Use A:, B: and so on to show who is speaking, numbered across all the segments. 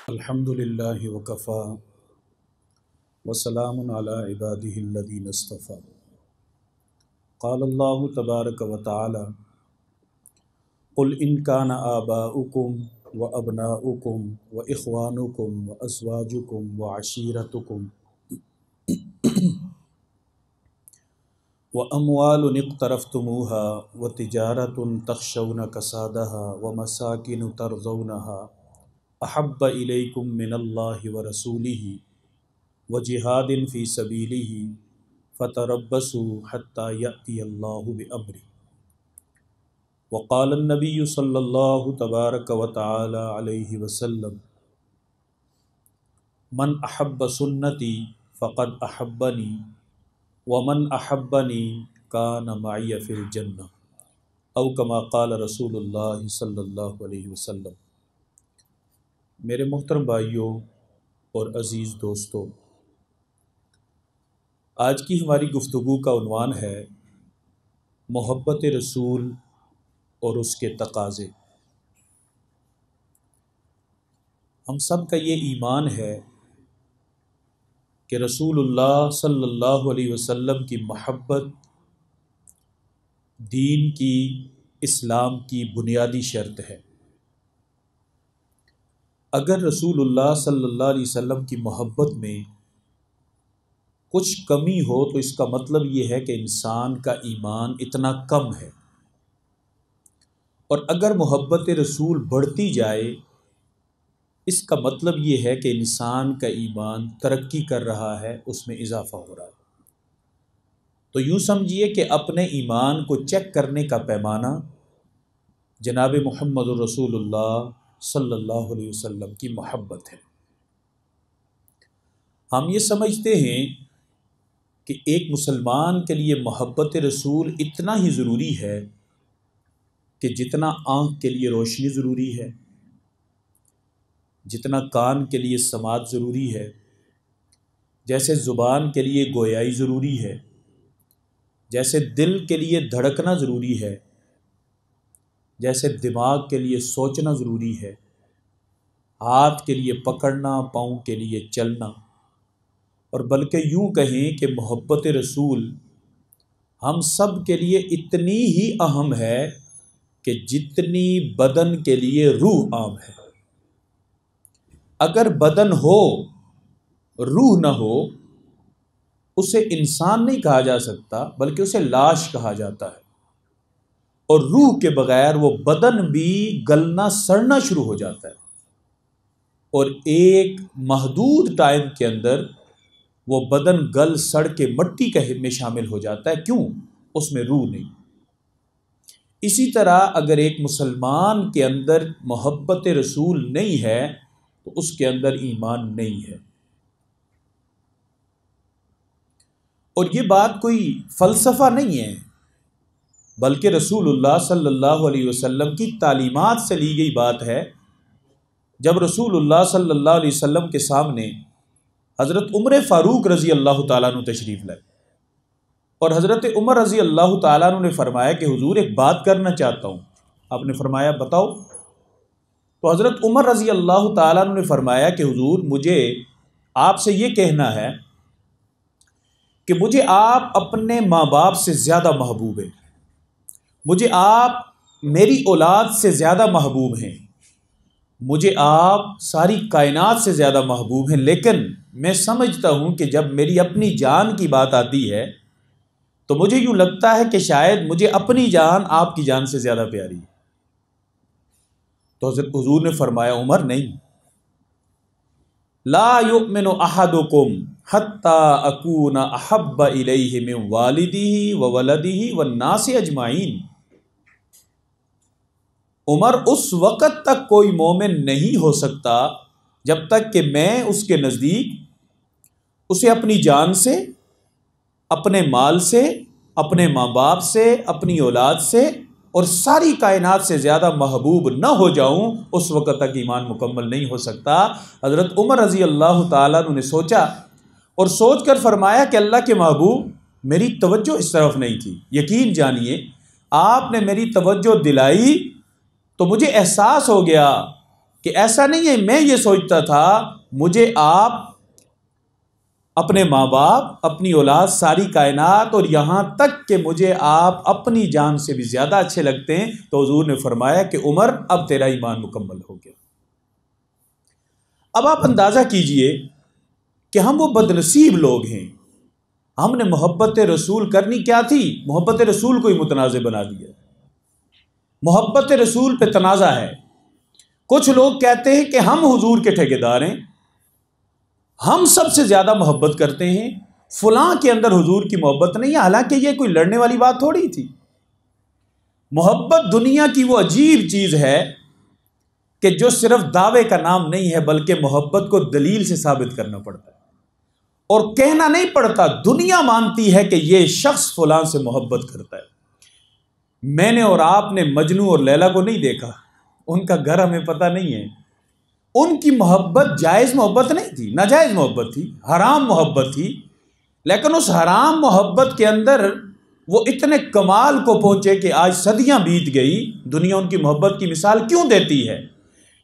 A: الحمد للہ وکفا وسلام علی عبادہ الذین اصطفیٰ۔ قال اللہ تبارک و تعالی قل ان کان آباؤکم وابناؤکم واخوانکم وازواجکم وعشیرتکم واموال اقترفتموها وتجارۃ تخشون کسادها ومساکن ترضونها احب الیکم من اللہ ورسولہ وجہاد فی سبیلہ فتربصوا حتی یأتی اللہ بامرہ۔ وقال النبی صلی اللہ تبارک و تعالی علیہ وسلم من احب سنتی فقد احبنی ومن احبنی کان معی فی الجنہ، او کما قال رسول اللہ صلی اللہ علیہ وسلم۔ میرے محترم بھائیوں اور عزیز دوستو، آج کی ہماری گفتگو کا عنوان ہے محبت رسول اور اس کے تقاضے۔ ہم سب کا یہ ایمان ہے کہ رسول اللہ صلی اللہ علیہ وسلم کی محبت دین کی، اسلام کی بنیادی شرط ہے۔ اگر رسول اللہ صلی اللہ علیہ وسلم کی محبت میں کچھ کمی ہو تو اس کا مطلب یہ ہے کہ انسان کا ایمان اتنا کم ہے، اور اگر محبت رسول بڑھتی جائے اس کا مطلب یہ ہے کہ انسان کا ایمان ترقی کر رہا ہے، اس میں اضافہ ہو رہا ہے۔ تو یوں سمجھیے کہ اپنے ایمان کو چیک کرنے کا پیمانہ جناب محمد الرسول اللہ صلی اللہ علیہ وسلم کی محبت ہے۔ ہم یہ سمجھتے ہیں کہ ایک مسلمان کے لیے محبت رسول اتنا ہی ضروری ہے کہ جتنا آنکھ کے لیے روشنی ضروری ہے، جتنا کان کے لیے سماعت ضروری ہے، جیسے زبان کے لیے گویائی ضروری ہے، جیسے دل کے لیے دھڑکنا ضروری ہے، جیسے دماغ کے لیے سوچنا ضروری ہے، ہاتھ کے لیے پکڑنا، پاؤں کے لیے چلنا، اور بلکہ یوں کہیں کہ محبت رسول ہم سب کے لیے اتنی ہی اہم ہے کہ جتنی بدن کے لیے روح عام ہے۔ اگر بدن ہو روح نہ ہو اسے انسان نہیں کہا جا سکتا، بلکہ اسے لاش کہا جاتا ہے، اور روح کے بغیر وہ بدن بھی گلنا سڑنا شروع ہو جاتا ہے، اور ایک محدود ٹائم کے اندر وہ بدن گل سڑ کے مٹی میں شامل ہو جاتا ہے۔ کیوں؟ اس میں روح نہیں۔ اسی طرح اگر ایک مسلمان کے اندر محبت رسول نہیں ہے تو اس کے اندر ایمان نہیں ہے۔ اور یہ بات کوئی فلسفہ نہیں ہے، بلکہ رسول اللہ صلی اللہ علیہ وسلم کی تعلیمات سے لی گئی بات ہے۔ جب رسول اللہ صلی اللہ علیہ وسلم کے سامنے حضرت عمر فاروق رضی اللہ تعالیٰ عنہ تشریف لائے، اور حضرت عمر رضی اللہ تعالیٰ عنہ نے فرمایا کہ حضور ایک بات کرنا چاہتا ہوں۔ آپ نے فرمایا بتاؤ۔ تو حضرت عمر رضی اللہ تعالیٰ عنہ نے فرمایا کہ حضور مجھے آپ سے یہ کہنا ہے کہ مجھے آپ اپنے ماں باپ سے زیادہ محبوب ہیں، مجھے آپ میری اولاد سے زیادہ محبوب ہیں، مجھے آپ ساری کائنات سے زیادہ محبوب ہیں، لیکن میں سمجھتا ہوں کہ جب میری اپنی جان کی بات آتی ہے تو مجھے یوں لگتا ہے کہ شاید مجھے اپنی جان آپ کی جان سے زیادہ پیاری ہے۔ تو حضور نے فرمایا عمر نہیں، لا یؤمن احدکم حتی اکون احب الیہ من والدہ وولدہ والناس اجمعین۔ عمر اس وقت تک کوئی مومن نہیں ہو سکتا جب تک کہ میں اس کے نزدیک اسے اپنی جان سے، اپنے مال سے، اپنے ماں باپ سے، اپنی اولاد سے اور ساری کائنات سے زیادہ محبوب نہ ہو جاؤں، اس وقت تک ایمان مکمل نہیں ہو سکتا۔ حضرت عمر رضی اللہ تعالیٰ عنہ نے سوچا، اور سوچ کر فرمایا کہ اللہ کے محبوب میری توجہ اس طرف نہیں تھی، یقین جانیے آپ نے میری توجہ دلائی تو مجھے احساس ہو گیا کہ ایسا نہیں ہے میں یہ سوچتا تھا مجھے آپ اپنے ماں باپ اپنی اولاد ساری کائنات اور یہاں تک کہ مجھے آپ اپنی جان سے بھی زیادہ اچھے لگتے ہیں، تو حضور نے فرمایا کہ عمر اب تیرا ایمان مکمل ہو گیا۔ اب آپ اندازہ کیجئے کہ ہم وہ بدنصیب لوگ ہیں، ہم نے محبت رسول کرنی کیا تھی، محبت رسول کو ہی متنازع بنا دیا۔ محبت رسول پہ تنازع ہے۔ کچھ لوگ کہتے ہیں کہ ہم حضور کے ٹھیکیدار ہیں، ہم سب سے زیادہ محبت کرتے ہیں، فلاں کے اندر حضور کی محبت نہیں ہے، حالانکہ یہ کوئی لڑنے والی بات تھوڑی تھی۔ محبت دنیا کی وہ عجیب چیز ہے کہ جو صرف دعوے کا نام نہیں ہے، بلکہ محبت کو دلیل سے ثابت کرنا پڑتا ہے، اور کہنا نہیں پڑتا، دنیا مانتی ہے کہ یہ شخص فلاں سے محبت کرتا ہے۔ میں نے اور آپ نے مجنو اور لیلا کو نہیں دیکھا، ان کا گھر ہمیں پتہ نہیں ہے، ان کی محبت جائز محبت نہیں تھی، ناجائز محبت تھی، حرام محبت تھی، لیکن اس حرام محبت کے اندر وہ اتنے کمال کو پہنچے کہ آج صدیاں بیت گئی، دنیا ان کی محبت کی مثال کیوں دیتی ہے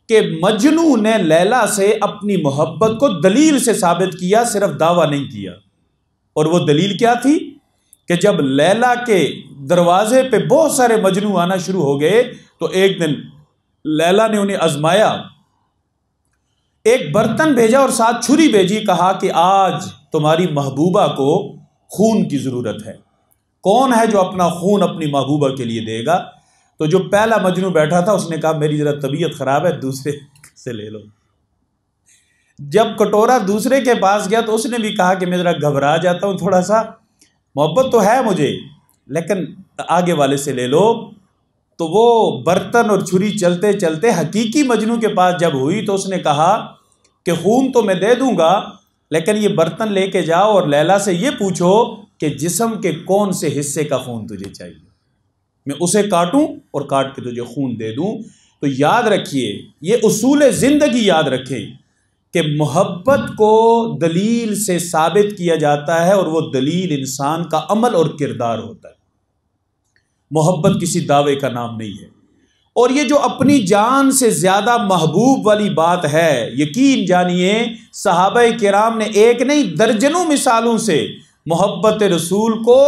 A: کہ مجنو نے لیلا سے اپنی محبت کو دلیل سے ثابت کیا، صرف دعویٰ نہیں کیا۔ اور وہ دلیل کیا تھی کہ جب لیلا کے دروازے پہ بہت سارے مجنو آنا شروع ہو گئے تو ایک دن لیلا نے انہیں آزمایا، ایک برتن بھیجا اور ساتھ چھری بھیجی، کہا کہ آج تمہاری محبوبہ کو خون کی ضرورت ہے، کون ہے جو اپنا خون اپنی محبوبہ کے لیے دے گا؟ تو جو پہلا مجنو بیٹھا تھا اس نے کہا میری ذرا طبیعت خراب ہے، دوسرے سے لے لو۔ جب کٹورا دوسرے کے پاس گیا تو اس نے بھی کہا کہ میں ذرا گھبرا جاتا ہوں، تھوڑا سا محبت تو ہے مجھے لیکن آگے والے سے لے لو۔ تو وہ برتن اور چھری چلتے چلتے حقیقی مجنو کے پاس جب ہوئی تو اس نے کہا کہ خون تو میں دے دوں گا، لیکن یہ برتن لے کے جاؤ اور لیلا سے یہ پوچھو کہ جسم کے کون سے حصے کا خون تجھے چاہیے، میں اسے کاٹوں اور کاٹ کے تجھے خون دے دوں۔ تو یاد رکھیے، یہ اصول زندگی یاد رکھیں کہ محبت کو دلیل سے ثابت کیا جاتا ہے، اور وہ دلیل انسان کا عمل اور کردار ہوتا ہے۔ محبت کسی دعوے کا نام نہیں ہے۔ اور یہ جو اپنی جان سے زیادہ محبوب والی بات ہے، یقین جانیے صحابہ کرام نے ایک نہیں درجنوں مثالوں سے محبت رسول کو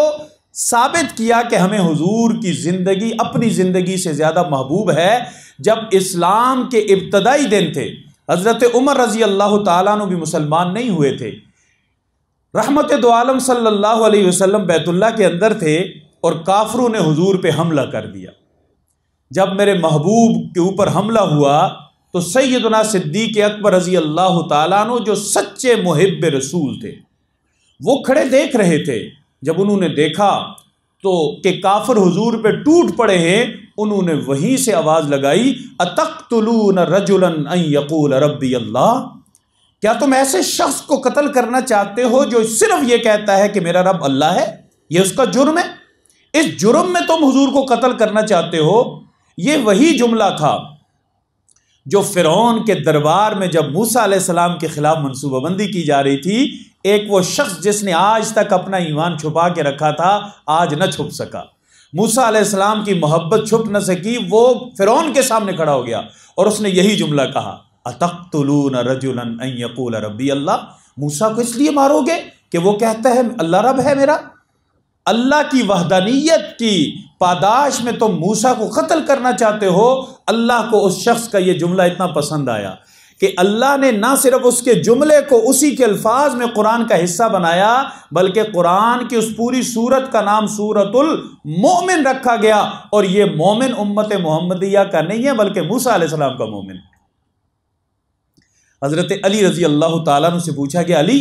A: ثابت کیا کہ ہمیں حضور کی زندگی اپنی زندگی سے زیادہ محبوب ہے۔ جب اسلام کے ابتدائی دن تھے، حضرت عمر رضی اللہ تعالیٰ عنہ بھی مسلمان نہیں ہوئے تھے، رحمت دو عالم صلی اللہ علیہ وسلم بیت اللہ کے اندر تھے اور کافروں نے حضور پہ حملہ کر دیا۔ جب میرے محبوب کے اوپر حملہ ہوا تو سیدنا صدیق اکبر رضی اللہ تعالیٰ عنہ جو سچے محب رسول تھے وہ کھڑے دیکھ رہے تھے۔ جب انہوں نے دیکھا تو کہ کافر حضور پہ ٹوٹ پڑے ہیں، انہوں نے وہیں سے آواز لگائی اتقتلون رجلا ان یقول ربی اللہ، کیا تم ایسے شخص کو قتل کرنا چاہتے ہو جو صرف یہ کہتا ہے کہ میرا رب اللہ ہے؟ یہ اس کا جرم ہے، اس جرم میں تم حضور کو قتل کرنا چاہتے ہو۔ یہ وہی جملہ تھا جو فرعون کے دربار میں جب موسیٰ علیہ السلام کے خلاف منصوبہ بندی کی جا رہی تھی، ایک وہ شخص جس نے آج تک اپنا ایمان چھپا کے رکھا تھا آج نہ چھپ سکا، موسیٰ علیہ السلام کی محبت چھپ نہ سکی، وہ فرعون کے سامنے کھڑا ہو گیا اور اس نے یہی جملہ کہا اتقتلون رجلا ان یقول ربی اللہ، موسیٰ کو اس لیے مارو گے کہ وہ کہتا ہے اللہ رب ہے میرا؟ اللہ کی وحدانیت کی پاداش میں تم موسیٰ کو قتل کرنا چاہتے ہو۔ اللہ کو اس شخص کا یہ جملہ اتنا پسند آیا کہ اللہ نے نہ صرف اس کے جملے کو اسی کے الفاظ میں قرآن کا حصہ بنایا، بلکہ قرآن کی اس پوری سورت کا نام سورۃ المؤمن رکھا گیا، اور یہ مومن امت محمدیہ کا نہیں ہے بلکہ موسیٰ علیہ السلام کا مومن۔ حضرت علی رضی اللہ تعالیٰ عنہ سے پوچھا کہ علی،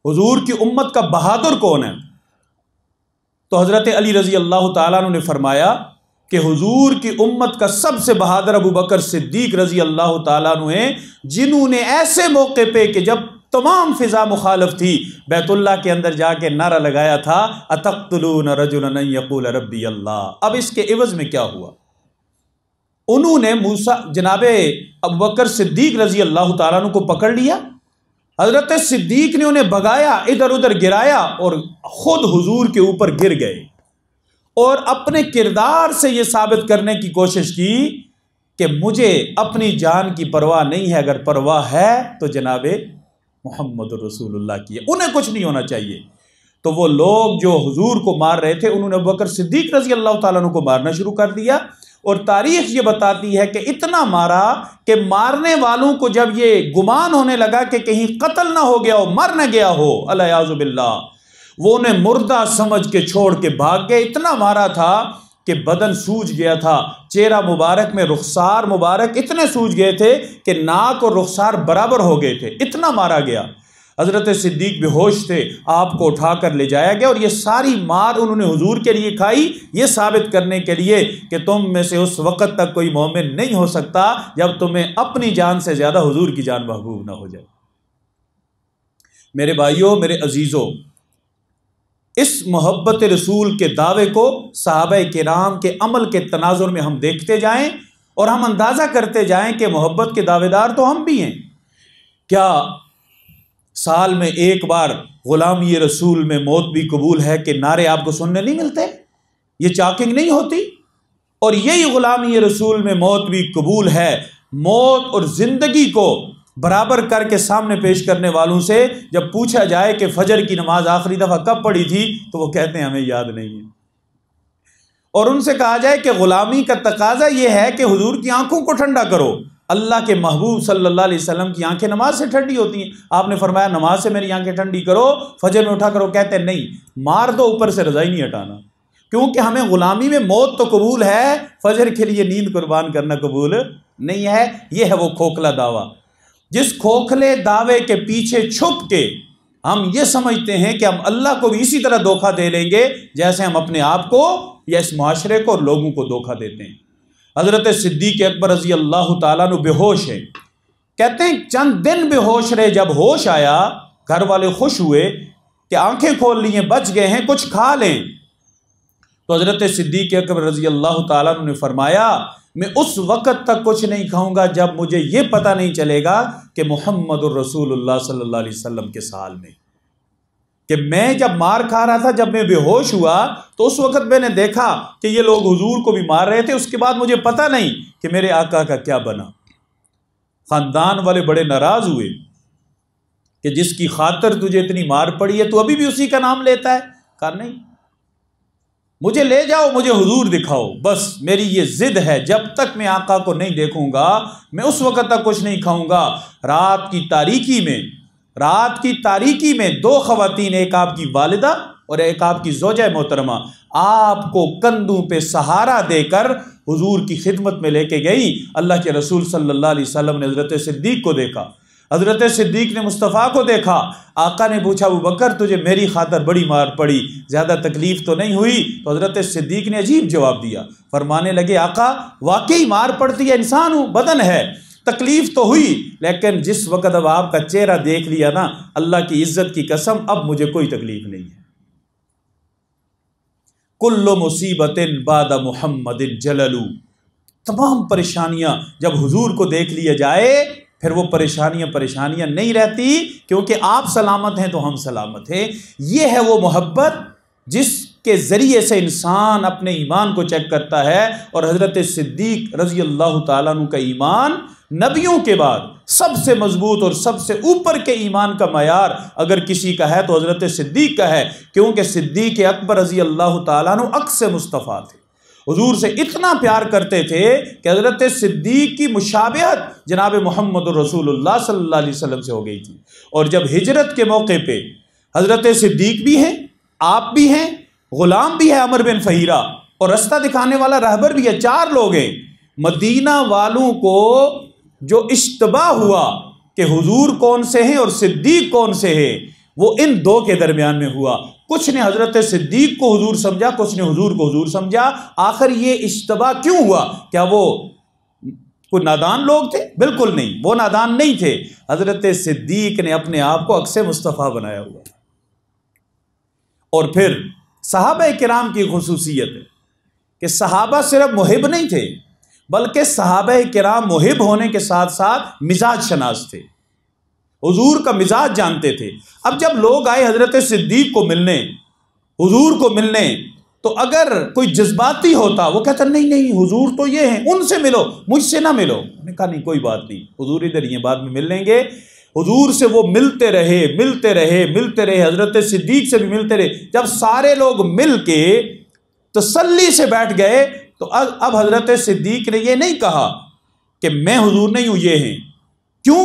A: حضور کی امت کا بہادر کون ہے؟ تو حضرت علی رضی اللہ تعالیٰ عنہ نے فرمایا کہ حضور کی امت کا سب سے بہادر ابو بکر صدیق رضی اللہ تعالیٰ عنہ ہیں، جنہوں نے ایسے موقع پہ کہ جب تمام فضا مخالف تھی بیت اللہ کے اندر جا کے نعرہ لگایا تھا اتقتلون رجلا ان یقول ربی اللہ۔ اب اس کے عوض میں کیا ہوا؟ انہوں نے جناب ابو بکر صدیق رضی اللہ تعالیٰ عنہ کو پکڑ لیا، حضرت صدیق نے انہیں بھگایا، ادھر ادھر گرایا اور خود حضور کے اوپر گر گئے، اور اپنے کردار سے یہ ثابت کرنے کی کوشش کی کہ مجھے اپنی جان کی پرواہ نہیں ہے، اگر پرواہ ہے تو جناب محمد رسول اللہ کی ہے، انہیں کچھ نہیں ہونا چاہیے۔ تو وہ لوگ جو حضور کو مار رہے تھے انہوں نے ابوبکر صدیق رضی اللہ تعالیٰ عنہ کو مارنا شروع کر دیا، اور تاریخ یہ بتاتی ہے کہ اتنا مارا کہ مارنے والوں کو جب یہ گمان ہونے لگا کہ کہیں قتل نہ ہو گیا ہو، مر نہ گیا ہو، الیاذ باللہ، وہ انہیں مردہ سمجھ کے چھوڑ کے بھاگ گئے۔ اتنا مارا تھا کہ بدن سوج گیا تھا، چہرہ مبارک میں رخسار مبارک اتنے سوج گئے تھے کہ ناک اور رخسار برابر ہو گئے تھے، اتنا مارا گیا۔ حضرت صدیق بے ہوش تھے، آپ کو اٹھا کر لے جایا گیا، اور یہ ساری مار انہوں نے حضور کے لیے کھائی، یہ ثابت کرنے کے لیے کہ تم میں سے اس وقت تک کوئی مومن نہیں ہو سکتا جب تمہیں اپنی جان سے زیادہ حضور کی جان محبوب نہ ہو جائے۔ میرے بھائیوں، میرے عزیزوں، اس محبت رسول کے دعوے کو صحابہ کرام کے عمل کے تناظر میں ہم دیکھتے جائیں اور ہم اندازہ کرتے جائیں کہ محبت کے دعوے دار تو ہم بھی ہیں۔ کیا سال میں ایک بار غلامی رسول میں موت بھی قبول ہے کہ نعرے آپ کو سننے نہیں ملتے؟ یہ چاکنگ نہیں ہوتی؟ اور یہی غلامی رسول میں موت بھی قبول ہے، موت اور زندگی کو برابر کر کے سامنے پیش کرنے والوں سے جب پوچھا جائے کہ فجر کی نماز آخری دفعہ کب پڑھی تھی تو وہ کہتے ہیں ہمیں یاد نہیں ہے، اور ان سے کہا جائے کہ غلامی کا تقاضا یہ ہے کہ حضور کی آنکھوں کو ٹھنڈا کرو، اللہ کے محبوب صلی اللہ علیہ وسلم کی آنکھیں نماز سے ٹھنڈی ہوتی ہیں، آپ نے فرمایا نماز سے میری آنکھیں ٹھنڈی کرو، فجر میں اٹھا کرو، کہتے ہیں نہیں، مار دو اوپر سے رضائی نہیں ہٹانا، کیونکہ ہمیں غلامی میں موت تو قبول ہے، فجر کے لیے نیند قربان کرنا قبول نہیں ہے۔ یہ ہے وہ کھوکھلا دعویٰ، جس کھوکھلے دعوے کے پیچھے چھپ کے ہم یہ سمجھتے ہیں کہ ہم اللہ کو بھی اسی طرح دھوکہ دے لیں گے جیسے ہم اپنے آپ کو یا اس معاشرے کو اور لوگوں کو دھوکہ دیتے ہیں۔ حضرت صدیق اکبر رضی اللہ تعالیٰ عنہ بے ہوش ہے، کہتے ہیں چند دن بے ہوش رہے، جب ہوش آیا گھر والے خوش ہوئے کہ آنکھیں کھول لی ہیں، بچ گئے ہیں، کچھ کھا لیں۔ تو حضرت صدیق اکبر رضی اللہ تعالیٰ عنہ نے فرمایا میں اس وقت تک کچھ نہیں کھاؤں گا جب مجھے یہ پتہ نہیں چلے گا کہ محمد الرسول اللہ صلی اللہ علیہ وسلم کے سال میں، کہ میں جب مار کھا رہا تھا، جب میں بے ہوش ہوا تو اس وقت میں نے دیکھا کہ یہ لوگ حضور کو بھی مار رہے تھے، اس کے بعد مجھے پتہ نہیں کہ میرے آقا کا کیا بنا۔ خاندان والے بڑے ناراض ہوئے کہ جس کی خاطر تجھے اتنی مار پڑی ہے تو ابھی بھی اسی کا نام لیتا ہے؟ کہا نہیں، مجھے لے جاؤ، مجھے حضور دکھاؤ، بس میری یہ ضد ہے، جب تک میں آقا کو نہیں دیکھوں گا میں اس وقت تک کچھ نہیں کھاؤں گا۔ رات کی تاریکی میں دو خواتین، ایک آپ کی والدہ اور ایک آپ کی زوجہ محترمہ، آپ کو کندھوں پہ سہارا دے کر حضور کی خدمت میں لے کے گئی۔ اللہ کے رسول صلی اللہ علیہ وسلم نے حضرت صدیق کو دیکھا، حضرت صدیق نے مصطفیٰ کو دیکھا، آقا نے پوچھا ابوبکر تجھے میری خاطر بڑی مار پڑی، زیادہ تکلیف تو نہیں ہوئی؟ تو حضرت صدیق نے عجیب جواب دیا، فرمانے لگے آقا واقعی مار پڑتی ہے، انسان ہوں، بدن ہے، تکلیف تو ہوئی، لیکن جس وقت اب آپ کا چہرہ دیکھ لیا نا، اللہ کی عزت کی قسم اب مجھے کوئی تکلیف نہیں ہے۔ کل مصیبت بعد محمد جلل، تمام پریشانیاں جب حضور کو دیکھ لیا جائے پھر وہ پریشانیاں نہیں رہتی، کیونکہ آپ سلامت ہیں تو ہم سلامت ہیں۔ یہ ہے وہ محبت جس کے ذریعے سے انسان اپنے ایمان کو چیک کرتا ہے، اور حضرت صدیق رضی اللہ تعالیٰ عنہ کا ایمان نبیوں کے بعد سب سے مضبوط اور سب سے اوپر کے ایمان کا معیار اگر کسی کا ہے تو حضرت صدیق کا ہے، کیونکہ صدیق اکبر رضی اللہ تعالیٰ عنہ عکس مصطفیٰ تھے، حضور سے اتنا پیار کرتے تھے کہ حضرت صدیق کی مشابہت جناب محمد رسول اللہ صلی اللہ علیہ وسلم سے ہو گئی تھی۔ اور جب ہجرت کے موقع پہ حضرت صدیق بھی ہیں، آپ بھی ہیں، غلام بھی ہے عمر بن فہیرہ، اور رستہ دکھانے والا رہبر بھی ہے، 4 لوگ ہیں۔ مدینہ والوں کو جو اشتباہ ہوا کہ حضور کون سے ہیں اور صدیق کون سے ہیں، وہ ان 2 کے درمیان میں ہوا۔ کچھ نے حضرت صدیق کو حضور سمجھا، کچھ نے حضور کو حضور سمجھا۔ آخر یہ اشتباہ کیوں ہوا؟ کیا وہ کوئی نادان لوگ تھے؟ بالکل نہیں، وہ نادان نہیں تھے، حضرت صدیق نے اپنے آپ کو عکس مصطفیٰ بنایا ہوا۔ اور پھر صحابہ کرام کی خصوصیت ہے کہ صحابہ صرف محب نہیں تھے، بلکہ صحابہ کرام محب ہونے کے ساتھ ساتھ مزاج شناس تھے، حضور کا مزاج جانتے تھے۔ اب جب لوگ آئے حضرت صدیق کو ملنے، حضور کو ملنے، تو اگر کوئی جذباتی ہوتا وہ کہتا نہیں نہیں حضور تو یہ ہیں، ان سے ملو، مجھ سے نہ ملو. انہوں نے کہا نہیں کوئی بات نہیں، حضور ادھر ہی ہیں، بعد میں مل لیں گے. حضور سے وہ ملتے رہے، حضرت صدیق سے بھی ملتے رہے. جب سارے لوگ مل کے تسلی سے بیٹھ گئے تو اب حضرت صدیق نے یہ نہیں کہا کہ میں حضور نہیں ہوں، یہ ہیں. کیوں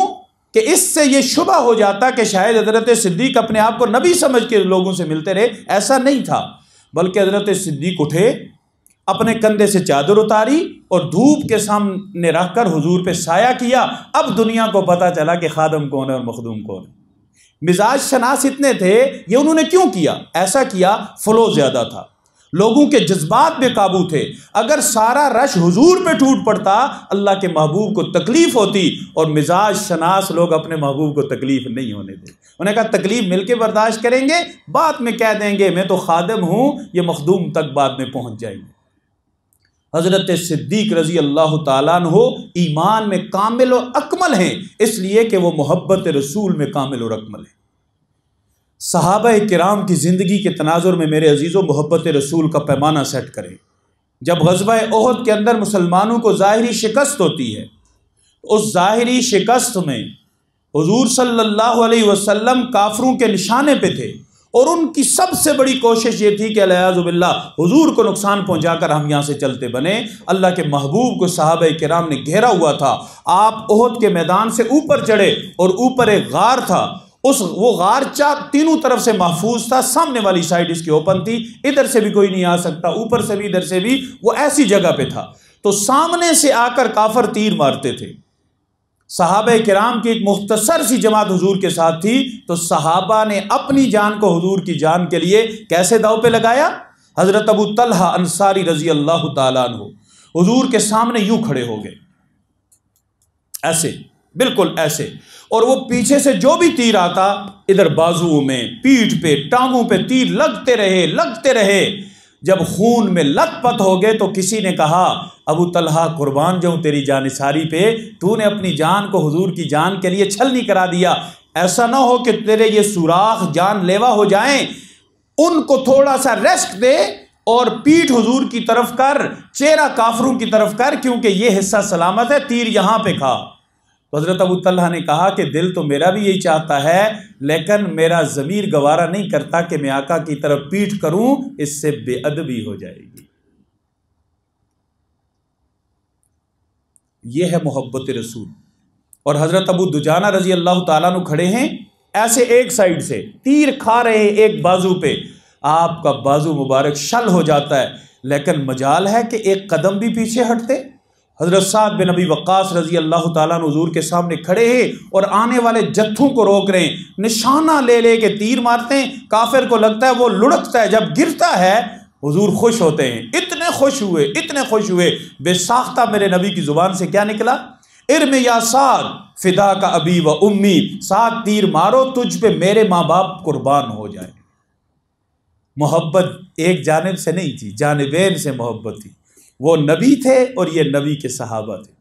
A: کہ اس سے یہ شبہ ہو جاتا کہ شاید حضرت صدیق اپنے آپ کو نبی سمجھ کے لوگوں سے ملتے رہے. ایسا نہیں تھا، بلکہ حضرت صدیق اٹھے، اپنے کندھے سے چادر اتاری اور دھوپ کے سامنے رکھ کر حضور پہ سایہ کیا. اب دنیا کو پتا چلا کہ خادم کون ہے اور مخدوم کون ہے. مزاج شناس اتنے تھے. یہ انہوں نے کیوں کیا؟ ایسا کیا فلو زیادہ تھا، لوگوں کے جذبات بے قابو تھے. اگر سارا رش حضور پہ ٹوٹ پڑتا اللہ کے محبوب کو تکلیف ہوتی، اور مزاج شناس لوگ اپنے محبوب کو تکلیف نہیں ہونے دے. انہوں نے کہا تکلیف مل کے برداشت کریں گے، بعد میں کہہ دیں گے میں تو خادم ہوں، یہ مخدوم تک بعد میں پہنچ جائیں گے. حضرت صدیق رضی اللہ تعالیٰ عنہ ایمان میں کامل و اکمل ہیں، اس لیے کہ وہ محبت رسول میں کامل و اکمل ہیں. صحابہ کرام کی زندگی کے تناظر میں میرے عزیزوں محبت رسول کا پیمانہ سیٹ کریں. جب غزوہ احد کے اندر مسلمانوں کو ظاہری شکست ہوتی ہے، اس ظاہری شکست میں حضور صلی اللہ علیہ وسلم کافروں کے نشانے پہ تھے، اور ان کی سب سے بڑی کوشش یہ تھی کہ الیاذ باللہ حضور کو نقصان پہنچا کر ہم یہاں سے چلتے بنے. اللہ کے محبوب کو صحابہ کرام نے گھیرا ہوا تھا. آپ احد کے میدان سے اوپر چڑھے اور اوپر ایک غار تھا، وہ غار تینوں طرف سے محفوظ تھا. سامنے والی سائڈ اس کی اوپن تھی، ادھر سے بھی کوئی نہیں آ سکتا، اوپر سے بھی ادھر سے بھی. وہ ایسی جگہ پہ تھا تو سامنے سے آ کر کافر تیر مارتے تھے. صحابہ کرام کی ایک مختصر سی جماعت حضور کے ساتھ تھی، تو صحابہ نے اپنی جان کو حضور کی جان کے لیے کیسے داؤ پہ لگایا؟ حضرت ابو طلحہ انصاری رضی اللہ تعالیٰ عنہ حضور کے سامنے یوں کھڑے ہو گئے، ایسے، بالکل ایسے، اور وہ پیچھے سے جو بھی تیر آتا ادھر بازو میں، پیٹھ پہ، ٹانگوں پہ تیر لگتے رہے. جب خون میں لت پت ہو گئے تو کسی نے کہا ابو طلحہ قربان جاؤں تیری جانثاری پہ، تو نے اپنی جان کو حضور کی جان کے لیے چھلنی کرا دیا. ایسا نہ ہو کہ تیرے یہ سوراخ جان لیوا ہو جائیں. ان کو تھوڑا سا ریسک دے اور پیٹھ حضور کی طرف کر، چہرہ کافروں کی طرف کر، کیونکہ یہ حصہ سلامت ہے، تیر یہاں پہ کھا. تو حضرت ابو طلحہ نے کہا کہ دل تو میرا بھی یہی چاہتا ہے، لیکن میرا ضمیر گوارا نہیں کرتا کہ میں آقا کی طرف پیٹھ کروں، اس سے بے ادبی ہو جائے گی. یہ ہے محبت رسول. اور حضرت ابو دجانہ رضی اللہ تعالیٰ عنہ کھڑے ہیں، ایسے ایک سائیڈ سے تیر کھا رہے ہیں ایک بازو پہ. آپ کا بازو مبارک شل ہو جاتا ہے، لیکن مجال ہے کہ ایک قدم بھی پیچھے ہٹتے. حضرت سعد بن ابی وقاص رضی اللہ تعالیٰ عنہ حضور کے سامنے کھڑے ہیں اور آنے والے جتھوں کو روک رہے ہیں، نشانہ لے کے تیر مارتے ہیں. کافر کو لگتا ہے وہ لڑکتا ہے، جب گرتا ہے حضور خوش ہوتے ہیں. اتنے خوش ہوئے بے ساختہ میرے نبی کی زبان سے کیا نکلا؟ ارم یا سعد فدا کا ابی و امی، سعد تیر مارو تجھ پہ میرے ماں باپ قربان ہو جائے. محبت ایک جانب سے نہیں تھی، جانبین سے محبت تھی. وہ نبی تھے اور یہ نبی کے صحابہ تھے.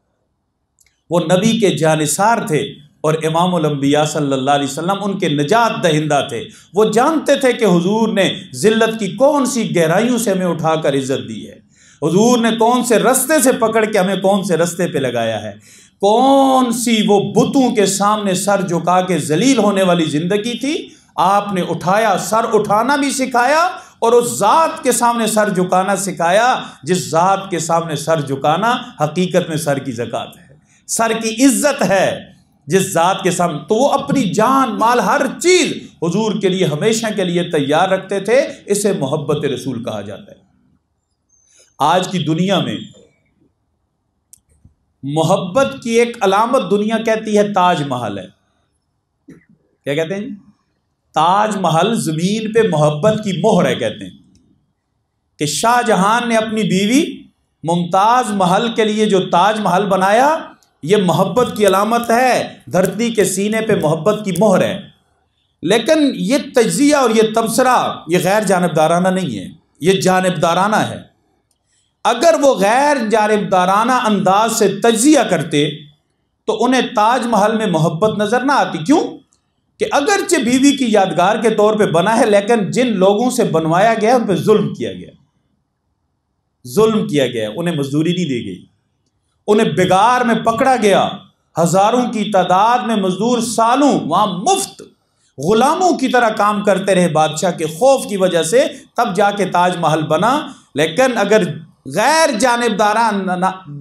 A: وہ نبی کے جانثار تھے اور امام الانبیاء صلی اللہ علیہ وسلم ان کے نجات دہندہ تھے. وہ جانتے تھے کہ حضور نے ذلت کی کون سی گہرائیوں سے ہمیں اٹھا کر عزت دی ہے، حضور نے کون سے رستے سے پکڑ کے ہمیں کون سے رستے پہ لگایا ہے، کون سی وہ بتوں کے سامنے سر جھکا کے ذلیل ہونے والی زندگی تھی. آپ نے اٹھایا، سر اٹھانا بھی سکھایا اور اس ذات کے سامنے سر جھکانا سکھایا جس ذات کے سامنے سر جھکانا حقیقت میں سر کی زکوٰۃ ہے، سر کی عزت ہے جس ذات کے سامنے. تو وہ اپنی جان مال ہر چیز حضور کے لیے ہمیشہ کے لیے تیار رکھتے تھے. اسے محبت رسول کہا جاتا ہے. آج کی دنیا میں محبت کی ایک علامت دنیا کہتی ہے تاج محل ہے. کیا کہتے ہیں؟ تاج محل زمین پہ محبت کی مہر ہے. کہتے ہیں کہ شاہ جہان نے اپنی بیوی ممتاز محل کے لیے جو تاج محل بنایا یہ محبت کی علامت ہے، دھرتی کے سینے پہ محبت کی مہر ہے. لیکن یہ تجزیہ اور یہ تبصرہ یہ غیر جانبدارانہ نہیں ہے، یہ جانبدارانہ ہے. اگر وہ غیر جانبدارانہ انداز سے تجزیہ کرتے تو انہیں تاج محل میں محبت نظر نہ آتی. کیوں کہ اگرچہ بیوی کی یادگار کے طور پہ بنا ہے، لیکن جن لوگوں سے بنوایا گیا ان پہ ظلم کیا گیا. ظلم کیا گیا، انہیں مزدوری نہیں دی گئی، انہیں بگار میں پکڑا گیا، ہزاروں کی تعداد میں مزدور سالوں وہاں مفت غلاموں کی طرح کام کرتے رہے بادشاہ کے خوف کی وجہ سے، تب جا کے تاج محل بنا۔ لیکن اگر غیر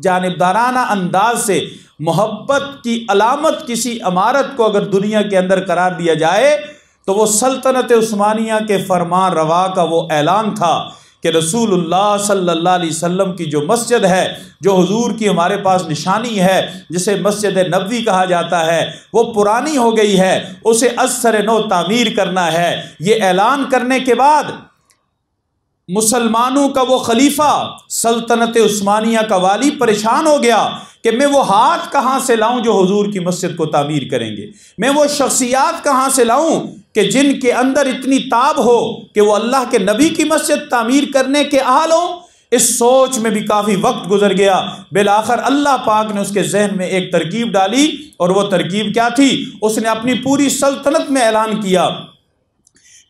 A: جانبدارانہ انداز سے محبت کی علامت کسی عمارت کو اگر دنیا کے اندر قرار دیا جائے تو وہ سلطنت عثمانیہ کے فرمان روا کا وہ اعلان تھا کہ رسول اللہ صلی اللہ علیہ وسلم کی جو مسجد ہے، جو حضور کی ہمارے پاس نشانی ہے، جسے مسجد نبوی کہا جاتا ہے، وہ پرانی ہو گئی ہے، اسے از سر نو تعمیر کرنا ہے۔ یہ اعلان کرنے کے بعد مسلمانوں کا وہ خلیفہ، سلطنت عثمانیہ کا والی پریشان ہو گیا کہ میں وہ ہاتھ کہاں سے لاؤں جو حضور کی مسجد کو تعمیر کریں گے، میں وہ شخصیات کہاں سے لاؤں کہ جن کے اندر اتنی تاب ہو کہ وہ اللہ کے نبی کی مسجد تعمیر کرنے کے اہل ہوں۔ اس سوچ میں بھی کافی وقت گزر گیا، بالآخر اللہ پاک نے اس کے ذہن میں ایک ترکیب ڈالی، اور وہ ترکیب کیا تھی؟ اس نے اپنی پوری سلطنت میں اعلان کیا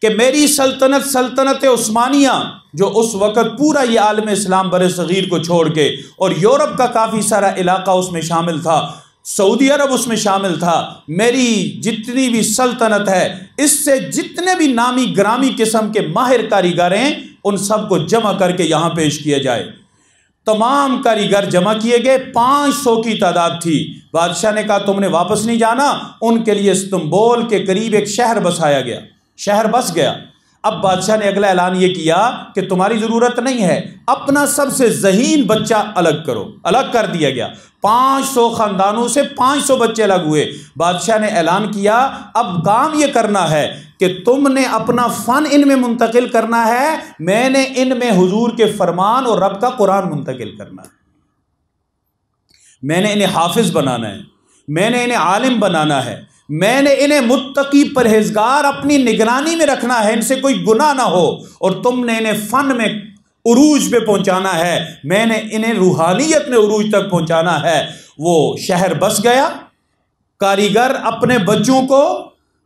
A: کہ میری سلطنت، سلطنت عثمانیہ، جو اس وقت پورا یہ عالم اسلام بر صغیر کو چھوڑ کے اور یورپ کا کافی سارا علاقہ اس میں شامل تھا، سعودی عرب اس میں شامل تھا، میری جتنی بھی سلطنت ہے، اس سے جتنے بھی نامی گرامی قسم کے ماہر کاریگر ہیں ان سب کو جمع کر کے یہاں پیش کیا جائے۔ تمام کاریگر جمع کیے گئے، 500 کی تعداد تھی۔ بادشاہ نے کہا تم نے واپس نہیں جانا، ان کے لیے استنبول کے قریب ایک شہر بسایا گیا، شہر بس گیا۔ اب بادشاہ نے اگلا اعلان یہ کیا کہ تمہاری ضرورت نہیں ہے، اپنا سب سے ذہین بچہ الگ کرو۔ الگ کر دیا گیا، 500 خاندانوں سے 500 بچے الگ ہوئے۔ بادشاہ نے اعلان کیا اب کام یہ کرنا ہے کہ تم نے اپنا فن ان میں منتقل کرنا ہے، میں نے ان میں حضور کے فرمان اور رب کا قرآن منتقل کرنا ہے، میں نے انہیں حافظ بنانا ہے، میں نے انہیں عالم بنانا ہے، میں نے انہیں متقی پرہیزگار اپنی نگرانی میں رکھنا ہے، ان سے کوئی گناہ نہ ہو، اور تم نے انہیں فن میں عروج پہ پہنچانا ہے، میں نے انہیں روحانیت میں عروج تک پہنچانا ہے۔ وہ شہر بس گیا، کاریگر اپنے بچوں کو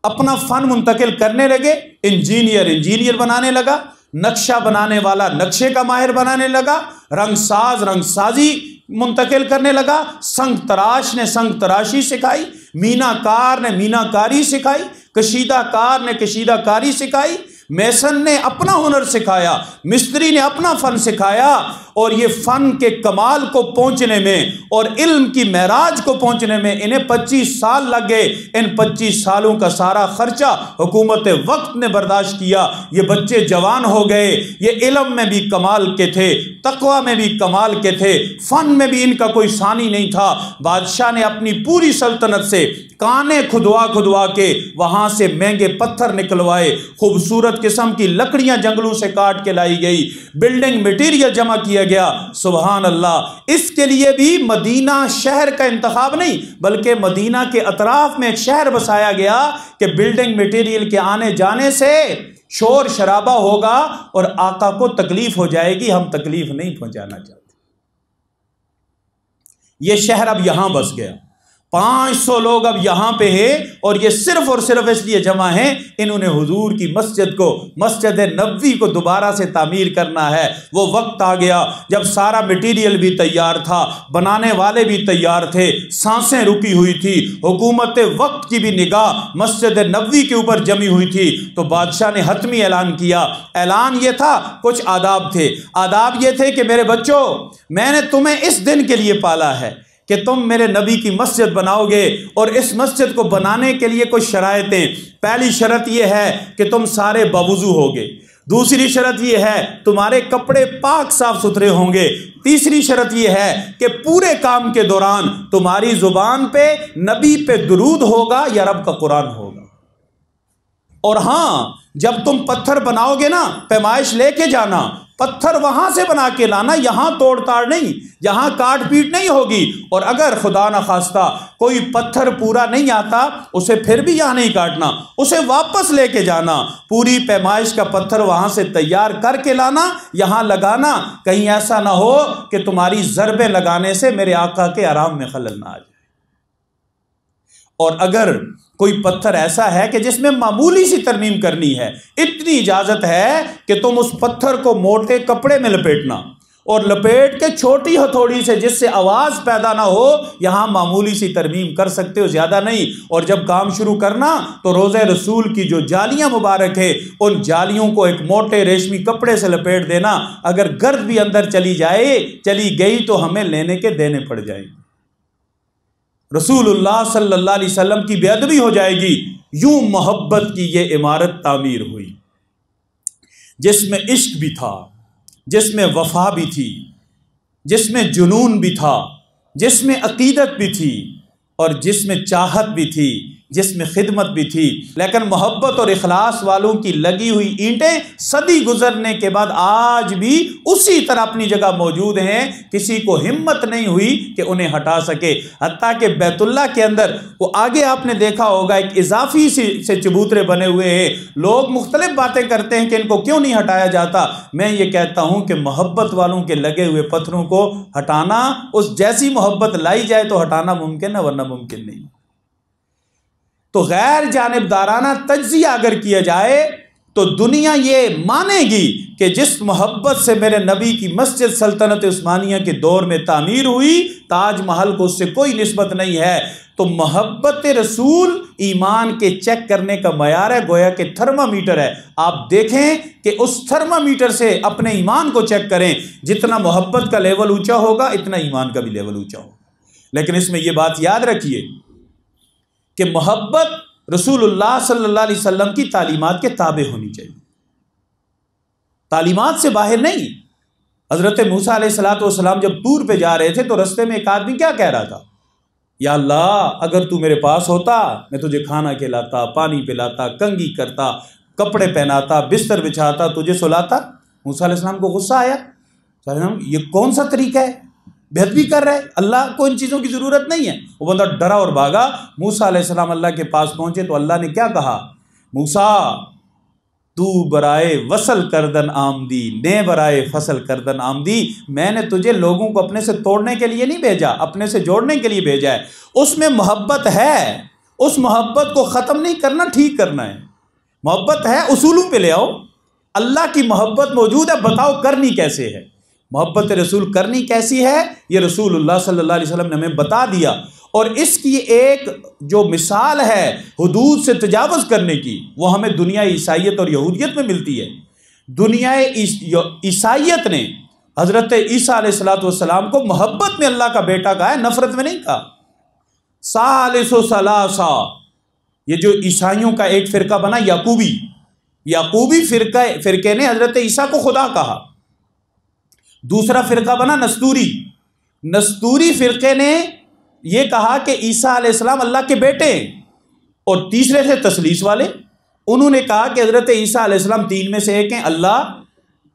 A: اپنا فن منتقل کرنے لگے، انجینئر بنانے لگا، نقشہ بنانے والا نقشے کا ماہر بنانے لگا، رنگ ساز رنگ سازی منتقل کرنے لگا، سنگ تراش نے سنگ تراشی سکھائی، مینا کار نے مینا کاری سکھائی، کشیدہ کار نے کشیدہ کاری سکھائی، میسن نے اپنا ہنر سکھایا، مستری نے اپنا فن سکھایا، اور یہ فن کے کمال کو پہنچنے میں اور علم کی معراج کو پہنچنے میں انہیں 25 سال لگ گئے۔ ان 25 سالوں کا سارا خرچہ حکومت وقت نے برداشت کیا۔ یہ بچے جوان ہو گئے، یہ علم میں بھی کمال کے تھے، تقوی میں بھی کمال کے تھے، فن میں بھی ان کا کوئی ثانی نہیں تھا۔ بادشاہ نے اپنی پوری سلطنت سے کانے کھدوا کے وہاں سے مہنگے پتھر نکلوائے، خوبصورت قسم کی لکڑیاں جنگلوں سے کاٹ کے لائی گئی، بلڈنگ مٹیریل جمع کیا گیا۔ سبحان اللہ! اس کے لیے بھی مدینہ شہر کا انتخاب نہیں، بلکہ مدینہ کے اطراف میں ایک شہر بسایا گیا کہ بلڈنگ مٹیریل کے آنے جانے سے شور شرابہ ہوگا اور آقا کو تکلیف ہو جائے گی، ہم تکلیف نہیں پہنچانا چاہتے۔ یہ شہر اب یہاں بس گیا، 500 لوگ اب یہاں پہ ہیں، اور یہ صرف اور صرف اس لیے جمع ہیں انہوں نے حضور کی مسجد کو، مسجد نبوی کو دوبارہ سے تعمیر کرنا ہے۔ وہ وقت آ گیا جب سارا مٹیریل بھی تیار تھا، بنانے والے بھی تیار تھے، سانسیں رکی ہوئی تھی، حکومت وقت کی بھی نگاہ مسجد نبوی کے اوپر جمی ہوئی تھی۔ تو بادشاہ نے حتمی اعلان کیا۔ اعلان یہ تھا، کچھ آداب تھے۔ آداب یہ تھے کہ میرے بچوں، میں نے تمہیں اس دن کے لیے پالا ہے کہ تم میرے نبی کی مسجد بناؤ گے، اور اس مسجد کو بنانے کے لیے کچھ شرائطیں۔ پہلی شرط یہ ہے کہ تم سارے باوضو ہوگے، دوسری شرط یہ ہے تمہارے کپڑے پاک صاف ستھرے ہوں گے، تیسری شرط یہ ہے کہ پورے کام کے دوران تمہاری زبان پہ نبی پہ درود ہوگا یا رب کا قرآن ہوگا۔ اور ہاں، جب تم پتھر بناؤ گے نا، پیمائش لے کے جانا، پتھر وہاں سے بنا کے لانا، یہاں توڑ تاڑ نہیں، یہاں کاٹ پیٹ نہیں ہوگی۔ اور اگر خدا نخواستہ کوئی پتھر پورا نہیں آتا، اسے پھر بھی یہاں نہیں کاٹنا، اسے واپس لے کے جانا، پوری پیمائش کا پتھر وہاں سے تیار کر کے لانا، یہاں لگانا، کہیں ایسا نہ ہو کہ تمہاری ضربیں لگانے سے میرے آقا کے آرام میں خلل نہ آ جائے۔ اور اگر کوئی پتھر ایسا ہے کہ جس میں معمولی سی ترمیم کرنی ہے، اتنی اجازت ہے کہ تم اس پتھر کو موٹے کپڑے میں لپیٹنا، اور لپیٹ کے چھوٹی ہتھوڑی سے جس سے آواز پیدا نہ ہو، یہاں معمولی سی ترمیم کر سکتے ہو، زیادہ نہیں۔ اور جب کام شروع کرنا تو روضہ رسول کی جو جالیاں مبارک ہے ان جالیوں کو ایک موٹے ریشمی کپڑے سے لپیٹ دینا، اگر گرد بھی اندر چلی گئی تو ہمیں لینے کے دینے پڑ جائیں گے۔ رسول اللہ صلی اللہ علیہ وسلم کی بے ادبی ہو جائے گی۔ یوں محبت کی یہ عمارت تعمیر ہوئی جس میں عشق بھی تھا، جس میں وفا بھی تھی، جس میں جنون بھی تھا، جس میں عقیدت بھی تھی، اور جس میں چاہت بھی تھی، جس میں خدمت بھی تھی۔ لیکن محبت اور اخلاص والوں کی لگی ہوئی اینٹیں صدی گزرنے کے بعد آج بھی اسی طرح اپنی جگہ موجود ہیں، کسی کو ہمت نہیں ہوئی کہ انہیں ہٹا سکے۔ حتیٰ کہ بیت اللہ کے اندر وہ آگے آپ نے دیکھا ہوگا ایک اضافی سے چبوترے بنے ہوئے ہیں، لوگ مختلف باتیں کرتے ہیں کہ ان کو کیوں نہیں ہٹایا جاتا۔ میں یہ کہتا ہوں کہ محبت والوں کے لگے ہوئے پتھروں کو ہٹانا، اس جیسی محبت لائی جائے تو ہٹانا ممکن ہے، ورنہ ممکن نہیں۔ تو غیر جانبدارانہ تجزیہ اگر کیا جائے تو دنیا یہ مانے گی کہ جس محبت سے میرے نبی کی مسجد سلطنت عثمانیہ کے دور میں تعمیر ہوئی، تاج محل کو اس سے کوئی نسبت نہیں ہے۔ تو محبت رسول ایمان کے چیک کرنے کا معیار ہے، گویا کہ تھرمامیٹر ہے۔ آپ دیکھیں کہ اس تھرمامیٹر سے اپنے ایمان کو چیک کریں، جتنا محبت کا لیول اونچا ہوگا اتنا ایمان کا بھی لیول اونچا ہوگا۔ لیکن اس میں یہ بات یاد رکھیے کہ محبت رسول اللہ صلی اللہ علیہ وسلم کی تعلیمات کے تابع ہونی چاہیے، تعلیمات سے باہر نہیں۔ حضرت موسیٰ علیہ السلام جب طور پہ جا رہے تھے تو رستے میں ایک آدمی کیا کہہ رہا تھا؟ یا اللہ، اگر تو میرے پاس ہوتا میں تجھے کھانا کھلاتا، پانی پلاتا، کنگھی کرتا، کپڑے پہناتا، بستر بچھاتا، تجھے سلاتا۔ موسیٰ علیہ السلام کو غصہ آیا، یہ کون سا طریقہ ہے؟ بے ادبی کر رہے، اللہ کو ان چیزوں کی ضرورت نہیں ہے۔ وہ بندہ ڈرا اور بھاگا۔ موسیٰ علیہ السلام اللہ کے پاس پہنچے تو اللہ نے کیا کہا؟ موسیٰ، تو برائے وصل کردن آمدی، نے برائے فصل کردن آمدی۔ میں نے تجھے لوگوں کو اپنے سے توڑنے کے لیے نہیں بھیجا، اپنے سے جوڑنے کے لیے بھیجا ہے۔ اس میں محبت ہے، اس محبت کو ختم نہیں کرنا، ٹھیک کرنا ہے۔ محبت ہے، اصولوں پہ لے آؤ۔ اللہ کی محبت موجود ہے، بتاؤ کرنی کیسے ہے؟ محبت رسول کرنی کیسی ہے؟ یہ رسول اللہ صلی اللہ علیہ وسلم نے ہمیں بتا دیا، اور اس کی ایک جو مثال ہے حدود سے تجاوز کرنے کی، وہ ہمیں دنیا عیسائیت اور یہودیت میں ملتی ہے۔ دنیا عیسائیت نے حضرت عیسیٰ علیہ السلام کو محبت میں اللہ کا بیٹا کہا ہے، نفرت میں نہیں کہا۔ ثالث ثلاثہ، یہ جو عیسائیوں کا ایک فرقہ بنا یعقوبی فرقے نے حضرت عیسیٰ کو خدا کہا۔ دوسرا فرقہ بنا نستوری فرقے نے یہ کہا کہ عیسیٰ علیہ السلام اللہ کے بیٹے ہیں، اور تیسرے سے تثلیث والے، انہوں نے کہا کہ حضرت عیسیٰ علیہ السلام تین میں سے ایک ہیں، اللہ،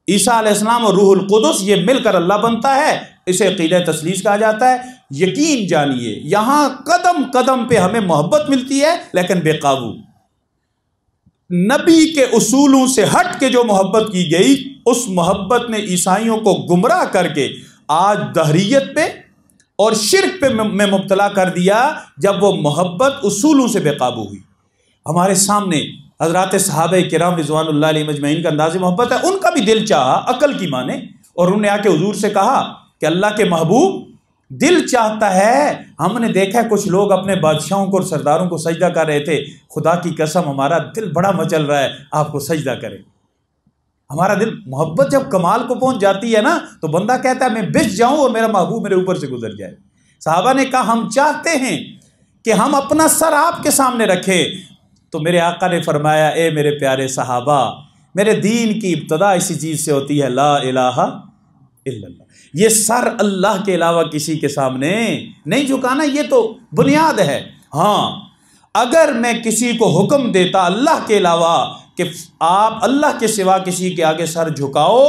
A: عیسیٰ علیہ السلام اور روح القدس یہ مل کر اللہ بنتا ہے، اسے عقیدہ تثلیث کہا جاتا ہے۔ یقین جانیے یہاں قدم قدم پہ ہمیں محبت ملتی ہے، لیکن بے قابو۔ نبی کے اصولوں سے ہٹ کے جو محبت کی گئی، اس محبت نے عیسائیوں کو گمراہ کر کے آج دہریت پہ اور شرک پہ میں مبتلا کر دیا، جب وہ محبت اصولوں سے بے قابو ہوئی۔ ہمارے سامنے حضرات صحابہ کرام رضوان اللہ علیہ مجمعین کا انداز محبت ہے، ان کا بھی دل چاہا عقل کی مانے، اور انہوں نے آ کے حضور سے کہا کہ اللہ کے محبوب، دل چاہتا ہے، ہم نے دیکھا ہے کچھ لوگ اپنے بادشاہوں کو اور سرداروں کو سجدہ کر رہے تھے، خدا کی قسم ہمارا دل بڑا مچل رہا ہے، آپ کو سجدہ کریں۔ ہمارا دل، محبت جب کمال کو پہنچ جاتی ہے نا تو بندہ کہتا ہے میں بچ جاؤں اور میرا محبوب میرے اوپر سے گزر جائے۔ صحابہ نے کہا ہم چاہتے ہیں کہ ہم اپنا سر آپ کے سامنے رکھیں، تو میرے آقا نے فرمایا اے میرے پیارے صحابہ، میرے دین کی ابتدا اسی چیز سے ہوتی ہے، لا الہ الا اللہ۔ یہ سر اللہ کے علاوہ کسی کے سامنے نہیں جھکانا، یہ تو بنیاد ہے۔ ہاں، اگر میں کسی کو حکم دیتا اللہ کے علاوہ کہ آپ اللہ کے سوا کسی کے آگے سر جھکاؤ،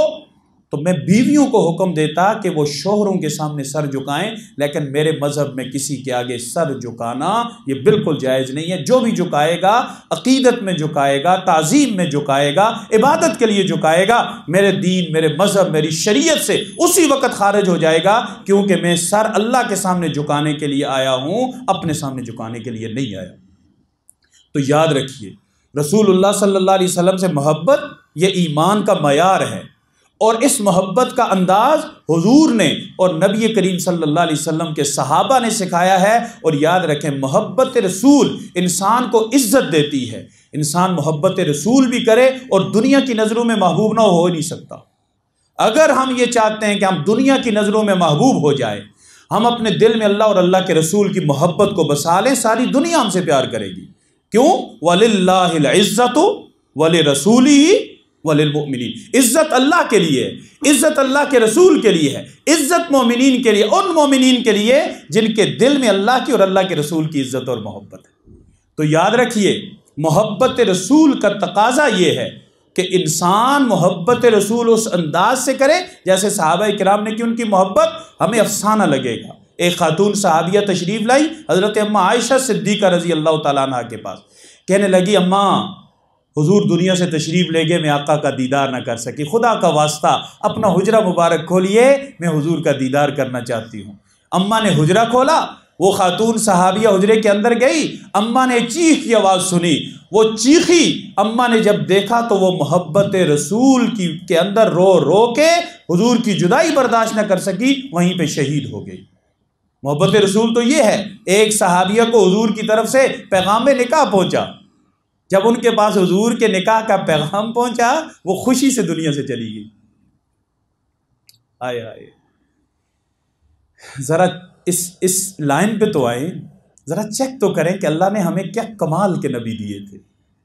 A: تو میں بیویوں کو حکم دیتا کہ وہ شوہروں کے سامنے سر جھکائیں، لیکن میرے مذہب میں کسی کے آگے سر جھکانا یہ بالکل جائز نہیں ہے۔ جو بھی جھکائے گا عقیدت میں جھکائے گا، تعظیم میں جھکائے گا، عبادت کے لیے جھکائے گا، میرے دین، میرے مذہب، میری شریعت سے اسی وقت خارج ہو جائے گا، کیونکہ میں سر اللہ کے سامنے جھکانے کے لیے آیا ہوں، اپنے سامنے جھکانے کے لیے نہیں آیا۔ تو یاد رکھیے، رسول اللہ صلی اللہ علیہ وسلم سے محبت یہ ایمان کا معیار ہے، اور اس محبت کا انداز حضور نے اور نبی کریم صلی اللہ علیہ وسلم کے صحابہ نے سکھایا ہے۔ اور یاد رکھیں محبت رسول انسان کو عزت دیتی ہے۔ انسان محبت رسول بھی کرے اور دنیا کی نظروں میں محبوب نہ ہو نہیں سکتا۔ اگر ہم یہ چاہتے ہیں کہ ہم دنیا کی نظروں میں محبوب ہو جائے، ہم اپنے دل میں اللہ اور اللہ کے رسول کی محبت کو بسا لیں، ساری دنیا ہم سے پیار کرے گی۔ کیوں؟ وَلِلَّهِ الْعِزَّةُ وَلِرَسُولِهِ وَلِلْمُؤْمِنِينَ۔ عزت اللہ کے لیے ہے، عزت اللہ کے رسول کے لیے ہے، عزت مومنین کے لیے، ان مومنین کے لیے جن کے دل میں اللہ کی اور اللہ کے رسول کی عزت اور محبت ہے۔ تو یاد رکھیے محبت رسول کا تقاضا یہ ہے کہ انسان محبت رسول اس انداز سے کرے جیسے صحابہ کرام نے کی۔ ان کی محبت ہمیں افسانہ لگے گا۔ ایک خاتون صحابیہ تشریف لائی حضرت اماں عائشہ صدیقہ رضی اللہ تعالیٰ عنہ کے پاس، کہنے لگی اماں حضور دنیا سے تشریف لے گئے، میں آقا کا دیدار نہ کر سکی، خدا کا واسطہ اپنا حجرہ مبارک کھولیے، میں حضور کا دیدار کرنا چاہتی ہوں۔ اماں نے حجرہ کھولا، وہ خاتون صحابیہ حجرے کے اندر گئی، اماں نے چیخ کی آواز سنی، وہ چیخی، اماں نے جب دیکھا تو وہ محبت رسول کے اندر رو رو کے حضور کی جدائی برداشت نہ کر سکی، وہیں پہ شہید ہو گئی۔ محبت رسول تو یہ ہے، ایک صحابیہ کو حضور کی طرف سے پیغام نکاح پہنچا، جب ان کے پاس حضور کے نکاح کا پیغام پہنچا وہ خوشی سے دنیا سے چلی گئی۔ آئے آئے ذرا اس لائن پہ تو آئیں، ذرا چیک تو کریں کہ اللہ نے ہمیں کیا کمال کے نبی دیے تھے،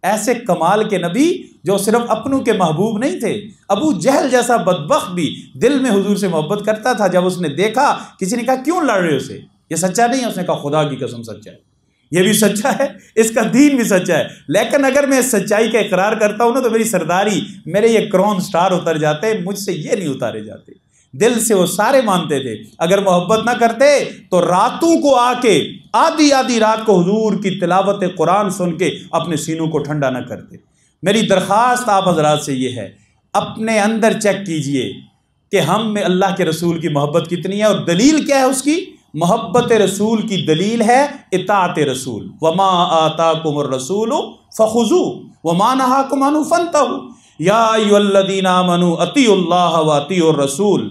A: ایسے کمال کے نبی جو صرف اپنوں کے محبوب نہیں تھے۔ ابو جہل جیسا بدبخت بھی دل میں حضور سے محبت کرتا تھا۔ جب اس نے دیکھا، کسی نے کہا کیوں لڑ رہے ہو سے، یہ سچا نہیں ہے، اس نے کہا خدا کی قسم سچا ہے، یہ بھی سچا ہے، اس کا دین بھی سچا ہے، لیکن اگر میں اس سچائی کا اقرار کرتا ہوں نا تو میری سرداری، میرے یہ کرون سٹار اتر جاتے، مجھ سے یہ نہیں اتارے جاتے۔ دل سے وہ سارے مانتے تھے، اگر محبت نہ کرتے تو راتوں کو آ کے آدھی آدھی رات کو حضور کی تلاوت قرآن سن کے اپنے سینوں کو ٹھنڈا نہ کرتے۔ میری درخواست آپ حضرات سے یہ ہے، اپنے اندر چیک کیجئے کہ ہم میں اللہ کے رسول کی محبت کتنی ہے، اور دلیل کیا ہے اس کی؟ محبت رسول کی دلیل ہے اطاعت رسول۔ وما آتاکم الرسول فخذوہ وما نہاکم عنہ فانتہوا یا ایھا الذین آمنوا اطیعوا اللہ واطیعوا الرسول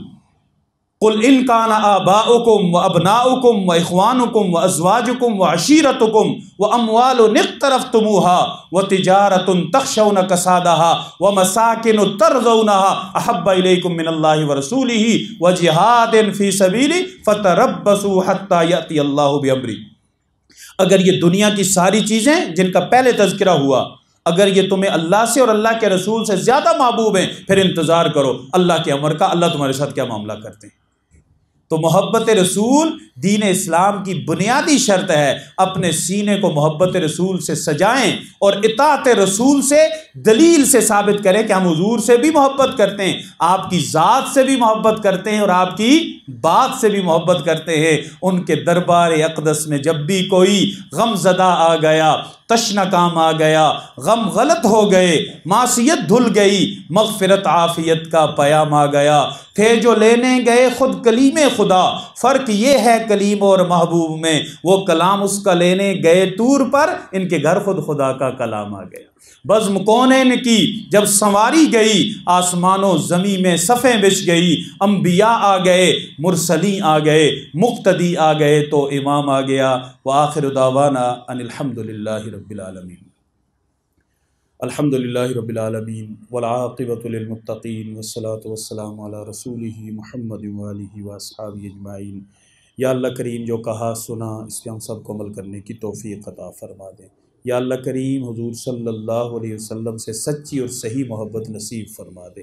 A: قل ان کان آباؤکم وابناؤکم واخوانکم وازواجکم وعشیرتکم واموال اقترفتموها وتجارۃ تخشون کسادها ومساکن ترضونها احب الیکم من اللہ ورسولہ وجہاد فی سبیلہ فتربصوا حتی یأتی اللہ بامرہ۔ اگر یہ دنیا کی ساری چیزیں جن کا پہلے تذکرہ ہوا، اگر یہ تمہیں اللہ سے اور اللہ کے رسول سے زیادہ محبوب ہیں، پھر انتظار کرو اللہ کے امر کا، اللہ تمہارے ساتھ کیا معاملہ کرتے ہیں۔ تو محبت رسول دین اسلام کی بنیادی شرط ہے۔ اپنے سینے کو محبت رسول سے سجائیں اور اطاعت رسول سے دلیل سے ثابت کریں کہ ہم حضور سے بھی محبت کرتے ہیں، آپ کی ذات سے بھی محبت کرتے ہیں اور آپ کی بات سے بھی محبت کرتے ہیں۔ ان کے دربار اقدس میں جب بھی کوئی غم زدہ آ گیا، تشنہ کام آ گیا، غم غلط ہو گئے، معصیت دھل گئی، مغفرت عافیت کا پیام آ گیا، تھے جو لینے گئے خود کلیم خدا، فرق یہ ہے کلیم اور محبوب میں، وہ کلام اس کا لینے گئے طور پر، ان کے گھر خود خدا کا کلام آ گیا۔ بزم کونین کی جب سنواری گئی، آسمانوں زمین میں صفیں بچھ گئی، انبیاء آ گئے، مرسلین آ گئے، مقتدی آ گئے تو امام آ گیا۔ وآخر دعوانا ان الحمدللہ رب العالمین۔ الحمدللہ رب العالمین والعاقبۃ للمتقین والصلاة والسلام علی رسولہ محمد وآلہ واصحابہ اجمعین۔ یا اللہ کریم جو کہا سنا اس پہ ہم سب کو عمل کرنے کی توفیق عطا فرما دے۔ یا اللہ کریم حضور صلی اللہ علیہ وسلم سے سچی اور صحیح محبت نصیب فرما دے،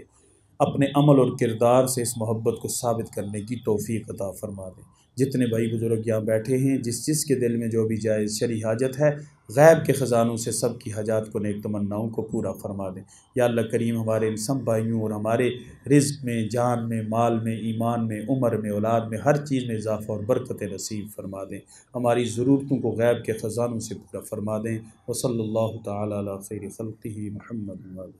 A: اپنے عمل اور کردار سے اس محبت کو ثابت کرنے کی توفیق عطا فرما دے۔ جتنے بھائی بزرگ یہاں بیٹھے ہیں، جس کے دل میں جو بھی جائز شرعی حاجت ہے، غیب کے خزانوں سے سب کی حاجات کو، نیک تمناؤں کو پورا فرما دیں۔ یا اللہ کریم ہمارے ان سب بھائیوں اور ہمارے رزق میں، جان میں، مال میں، ایمان میں، عمر میں، اولاد میں، ہر چیز میں اضافہ اور برکت نصیب فرما دیں۔ ہماری ضرورتوں کو غیب کے خزانوں سے پورا فرما دیں۔ وصلی اللہ تعالی علی خیر خلقہ محمد و آلہ۔